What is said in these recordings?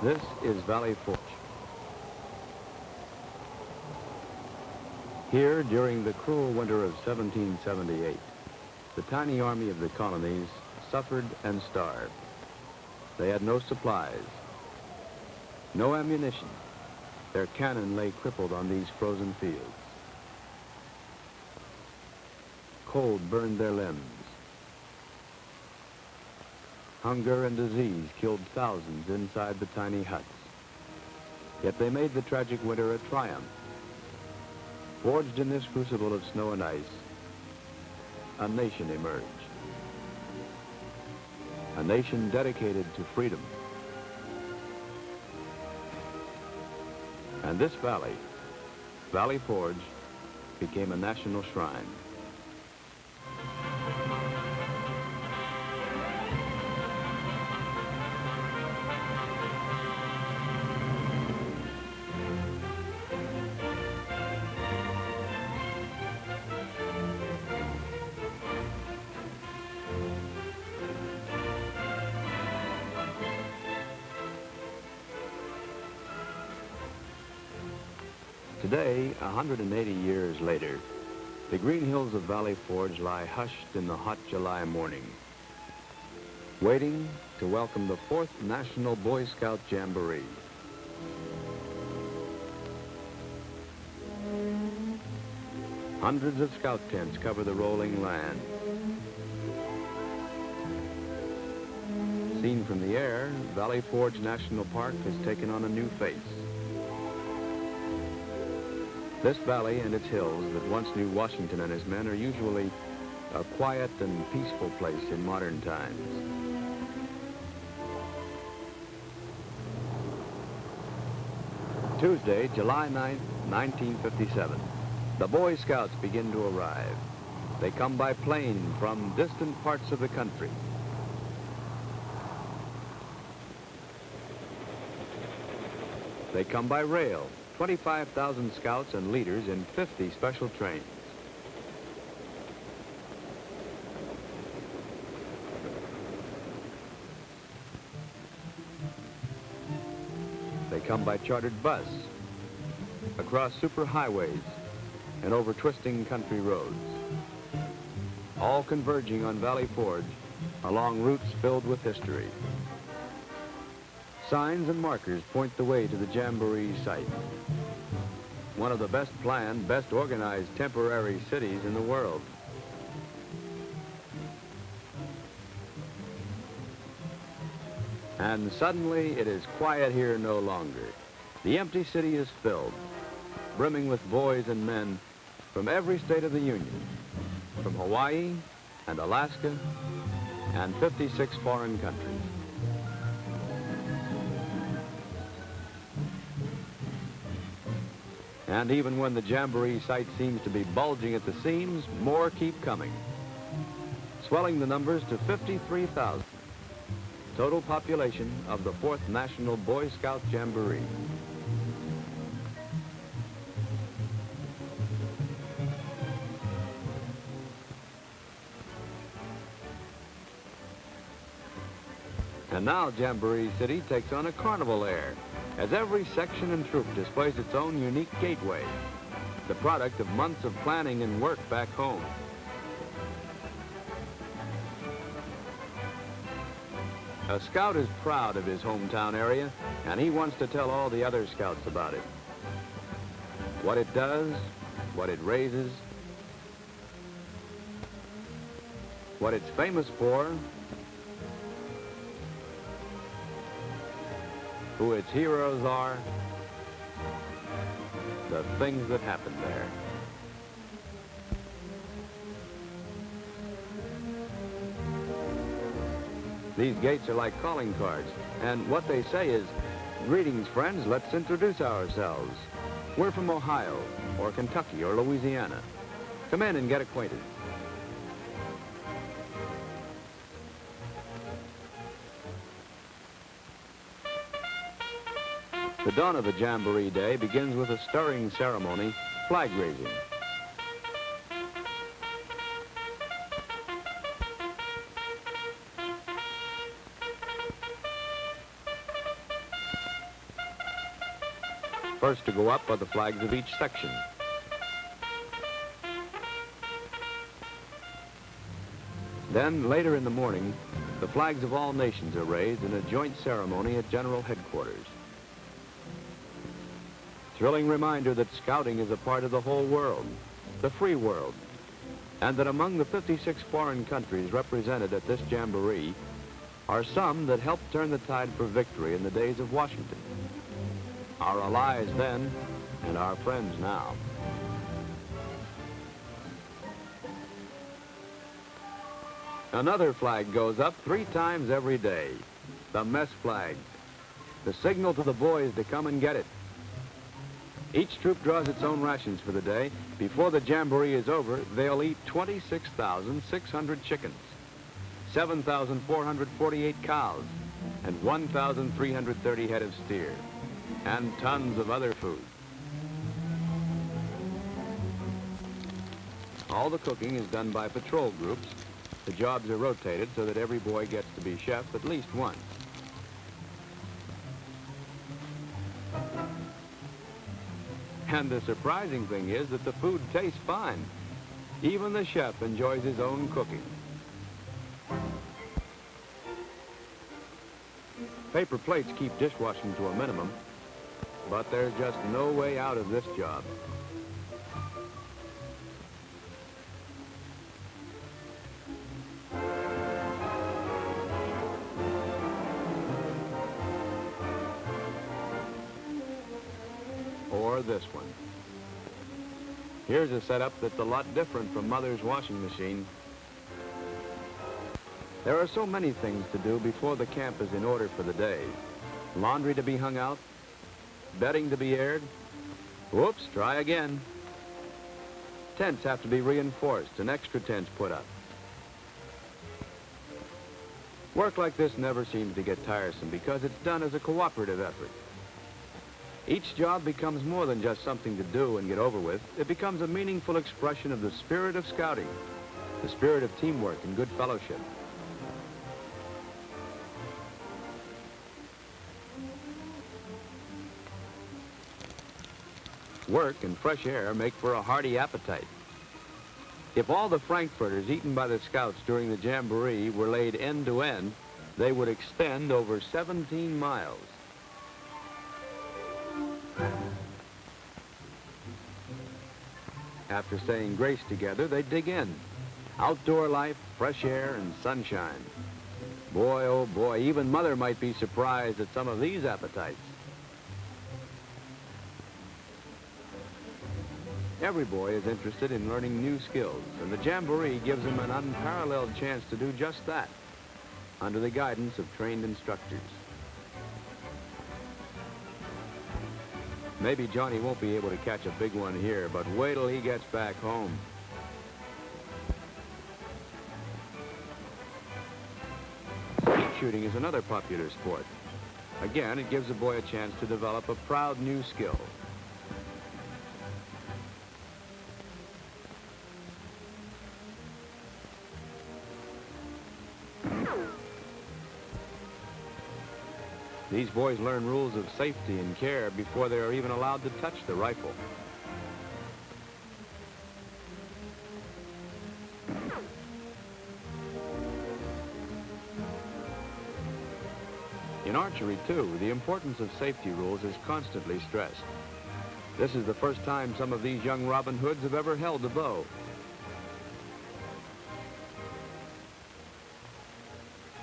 This is Valley Forge. Here, during the cruel winter of 1778, the tiny army of the colonies suffered and starved. They had no supplies, no ammunition. Their cannon lay crippled on these frozen fields. Cold burned their limbs. Hunger and disease killed thousands inside the tiny huts. Yet they made the tragic winter a triumph. Forged in this crucible of snow and ice, a nation emerged. A nation dedicated to freedom. And this valley, Valley Forge, became a national shrine. Today, 180 years later, the green hills of Valley Forge lie hushed in the hot July morning, waiting to welcome the 4th National Boy Scout Jamboree. Hundreds of scout tents cover the rolling land. Seen from the air, Valley Forge National Park has taken on a new face. This valley and its hills that once knew Washington and his men are usually a quiet and peaceful place in modern times. Tuesday, July 9th, 1957. The Boy Scouts begin to arrive. They come by plane from distant parts of the country. They come by rail. 25,000 scouts and leaders in 50 special trains. They come by chartered bus, across superhighways, and over twisting country roads, all converging on Valley Forge along routes filled with history. Signs and markers point the way to the Jamboree site. One of the best planned, best organized temporary cities in the world. And suddenly it is quiet here no longer. The empty city is filled, brimming with boys and men from every state of the Union, from Hawaii and Alaska and 56 foreign countries. And even when the Jamboree site seems to be bulging at the seams, more keep coming, swelling the numbers to 53,000. Total population of the 4th National Boy Scout Jamboree. And now Jamboree City takes on a carnival air, as every section and troop displays its own unique gateway, the product of months of planning and work back home. A scout is proud of his hometown area, and he wants to tell all the other scouts about it. What it does, what it raises, what it's famous for, who its heroes are, the things that happen there. These gates are like calling cards, and what they say is, "Greetings, friends, let's introduce ourselves. We're from Ohio, or Kentucky, or Louisiana. Come in and get acquainted." The dawn of the Jamboree Day begins with a stirring ceremony, flag raising. First to go up are the flags of each section. Then, later in the morning, the flags of all nations are raised in a joint ceremony at General Headquarters. Thrilling reminder that scouting is a part of the whole world, the free world, and that among the 56 foreign countries represented at this Jamboree are some that helped turn the tide for victory in the days of Washington. Our allies then, and our friends now. Another flag goes up 3 times every day, the mess flag, the signal to the boys to come and get it. Each troop draws its own rations for the day. Before the Jamboree is over, they'll eat 26,600 chickens, 7,448 cows, and 1,330 head of steer, and tons of other food. All the cooking is done by patrol groups. The jobs are rotated so that every boy gets to be chef at least once. And the surprising thing is that the food tastes fine. Even the chef enjoys his own cooking. Paper plates keep dishwashing to a minimum, but there's just no way out of this job. Or this one. Here's a setup that's a lot different from Mother's washing machine. There are so many things to do before the camp is in order for the day. Laundry to be hung out, bedding to be aired. Whoops, try again. Tents have to be reinforced and extra tents put up. Work like this never seems to get tiresome because it's done as a cooperative effort. Each job becomes more than just something to do and get over with. It becomes a meaningful expression of the spirit of scouting, the spirit of teamwork and good fellowship. Work and fresh air make for a hearty appetite. If all the frankfurters eaten by the scouts during the Jamboree were laid end to end, they would extend over 17 miles. After saying grace together, they dig in. Outdoor life, fresh air, and sunshine. Boy, oh boy, even Mother might be surprised at some of these appetites. Every boy is interested in learning new skills, and the Jamboree gives them an unparalleled chance to do just that, under the guidance of trained instructors. Maybe Johnny won't be able to catch a big one here, but wait till he gets back home. Skeet shooting is another popular sport. Again, it gives a boy a chance to develop a proud new skill. These boys learn rules of safety and care before they are even allowed to touch the rifle. In archery, too, the importance of safety rules is constantly stressed. This is the first time some of these young Robin Hoods have ever held a bow.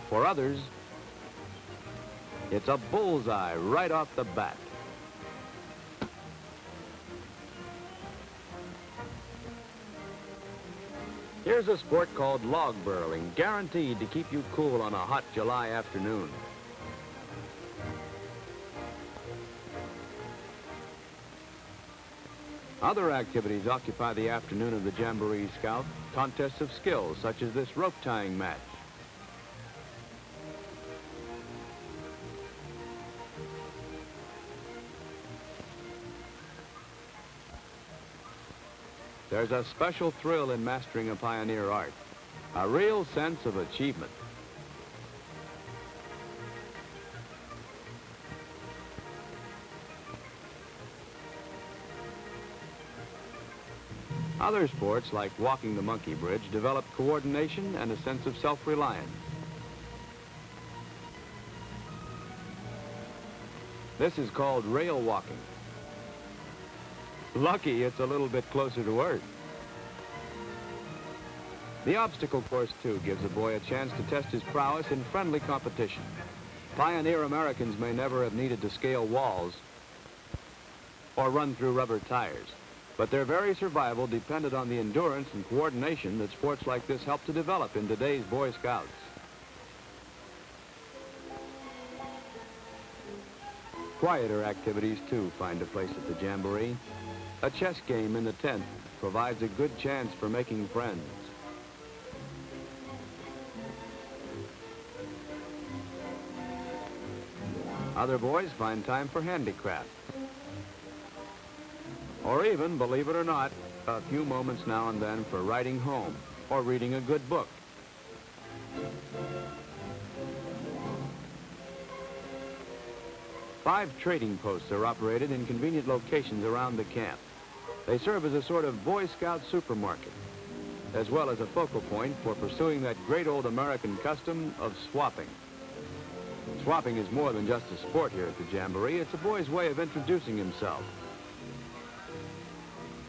For others, it's a bullseye right off the bat. Here's a sport called log burrowing, guaranteed to keep you cool on a hot July afternoon. Other activities occupy the afternoon of the Jamboree Scout, contests of skills such as this rope tying match. There's a special thrill in mastering a pioneer art, a real sense of achievement. Other sports, like walking the monkey bridge, develop coordination and a sense of self-reliance. This is called rail walking. Lucky it's a little bit closer to Earth. The obstacle course, too, gives a boy a chance to test his prowess in friendly competition. Pioneer Americans may never have needed to scale walls or run through rubber tires, but their very survival depended on the endurance and coordination that sports like this help to develop in today's Boy Scouts. Quieter activities, too, find a place at the Jamboree. A chess game in the tent provides a good chance for making friends. Other boys find time for handicraft. Or even, believe it or not, a few moments now and then for writing home or reading a good book. Five trading posts are operated in convenient locations around the camp. They serve as a sort of Boy Scout supermarket, as well as a focal point for pursuing that great old American custom of swapping. Swapping is more than just a sport here at the Jamboree. It's a boy's way of introducing himself.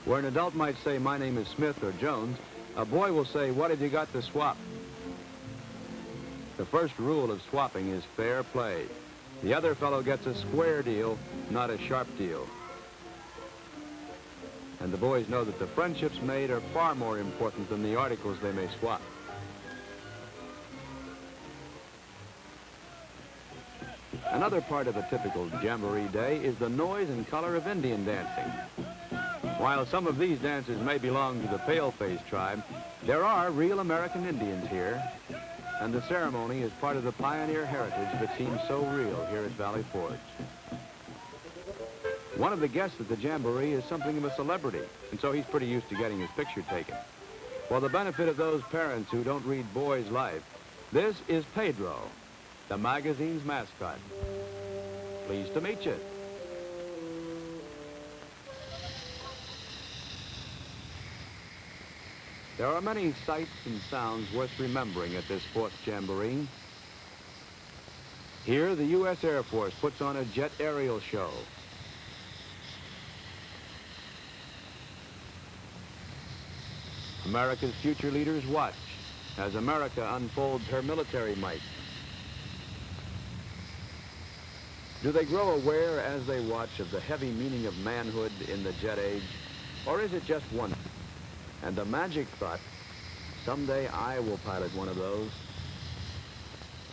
Where an adult might say, "My name is Smith" or Jones, a boy will say, "What have you got to swap?" The first rule of swapping is fair play. The other fellow gets a square deal, not a sharp deal. And the boys know that the friendships made are far more important than the articles they may swap. Another part of a typical Jamboree day is the noise and color of Indian dancing. While some of these dancers may belong to the Paleface tribe, there are real American Indians here, and the ceremony is part of the pioneer heritage that seems so real here at Valley Forge. One of the guests at the Jamboree is something of a celebrity, and so he's pretty used to getting his picture taken. For the benefit of those parents who don't read Boy's Life, this is Pedro, the magazine's mascot. Pleased to meet you. There are many sights and sounds worth remembering at this fourth Jamboree. Here, the U.S. Air Force puts on a jet aerial show. America's future leaders watch as America unfolds her military might. Do they grow aware as they watch of the heavy meaning of manhood in the jet age? Or is it just one? And the magic thought, someday I will pilot one of those.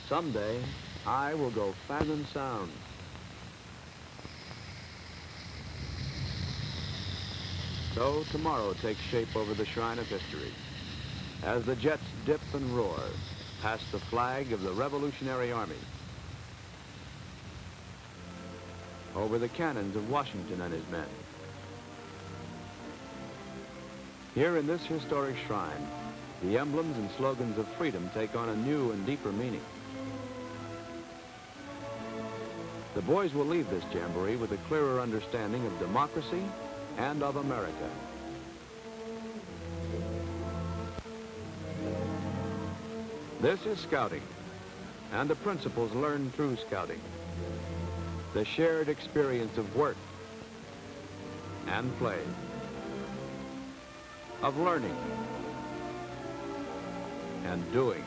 Someday I will go fathom sound. So tomorrow takes shape over the shrine of history as the jets dip and roar past the flag of the Revolutionary Army, over the cannons of Washington and his men. Here in this historic shrine, the emblems and slogans of freedom take on a new and deeper meaning. The boys will leave this Jamboree with a clearer understanding of democracy and of America. This is scouting, and the principles learned through scouting. The shared experience of work and play, of learning and doing.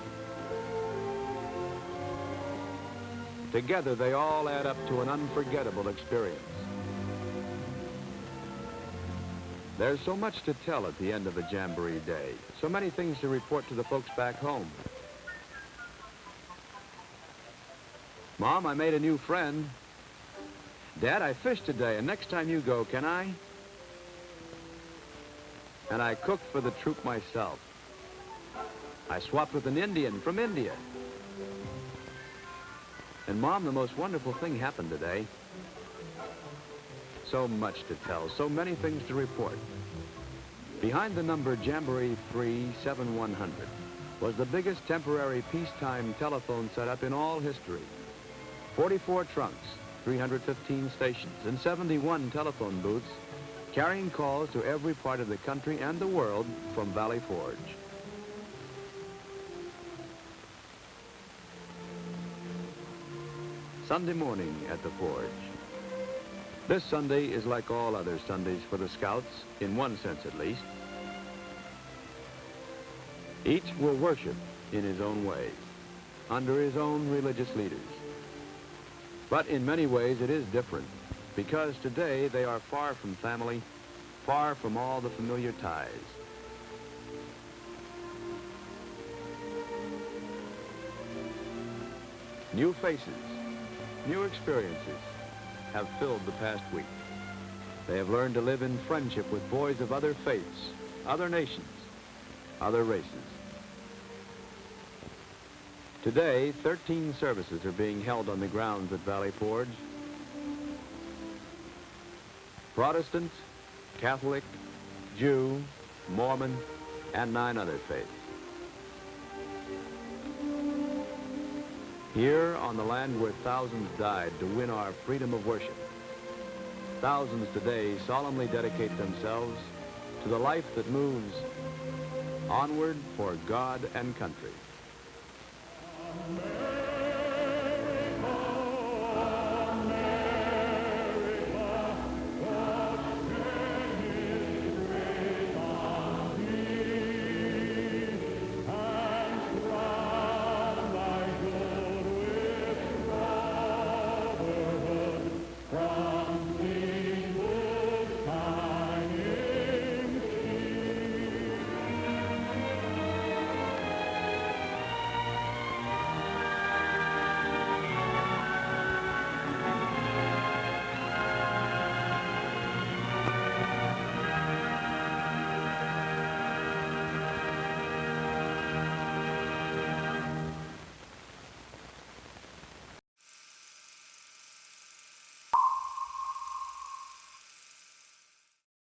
Together, they all add up to an unforgettable experience. There's so much to tell at the end of a Jamboree day, so many things to report to the folks back home. Mom, I made a new friend. Dad, I fished today, and next time you go, can I? And I cooked for the troop myself. I swapped with an Indian from India. And Mom, the most wonderful thing happened today. So much to tell, so many things to report. Behind the number Jamboree 37100 was the biggest temporary peacetime telephone setup in all history. 44 trunks, 315 stations, and 71 telephone booths carrying calls to every part of the country and the world from Valley Forge. Sunday morning at the Forge. This Sunday is like all other Sundays for the Scouts, in one sense at least. Each will worship in his own way, under his own religious leaders. But in many ways it is different, because today they are far from family, far from all the familiar ties. New faces, new experiences have filled the past week. They have learned to live in friendship with boys of other faiths, other nations, other races. Today, 13 services are being held on the grounds at Valley Forge. Protestant, Catholic, Jew, Mormon, and 9 other faiths. Here, on the land where thousands died to win our freedom of worship, thousands today solemnly dedicate themselves to the life that moves onward for God and country. Amen.